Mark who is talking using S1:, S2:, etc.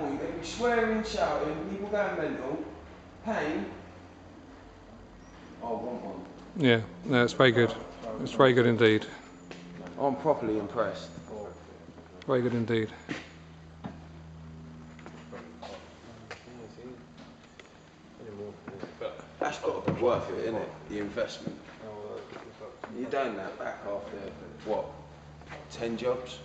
S1: football, you're going to be swearing, shouting, people going mental, pain. I want one.
S2: Yeah, no, it's very good. It's very good indeed.
S1: I'm properly impressed.
S2: Very good indeed.
S1: That's got to be worth it, isn't it? The investment. You're doing that back after, what, 10 jobs?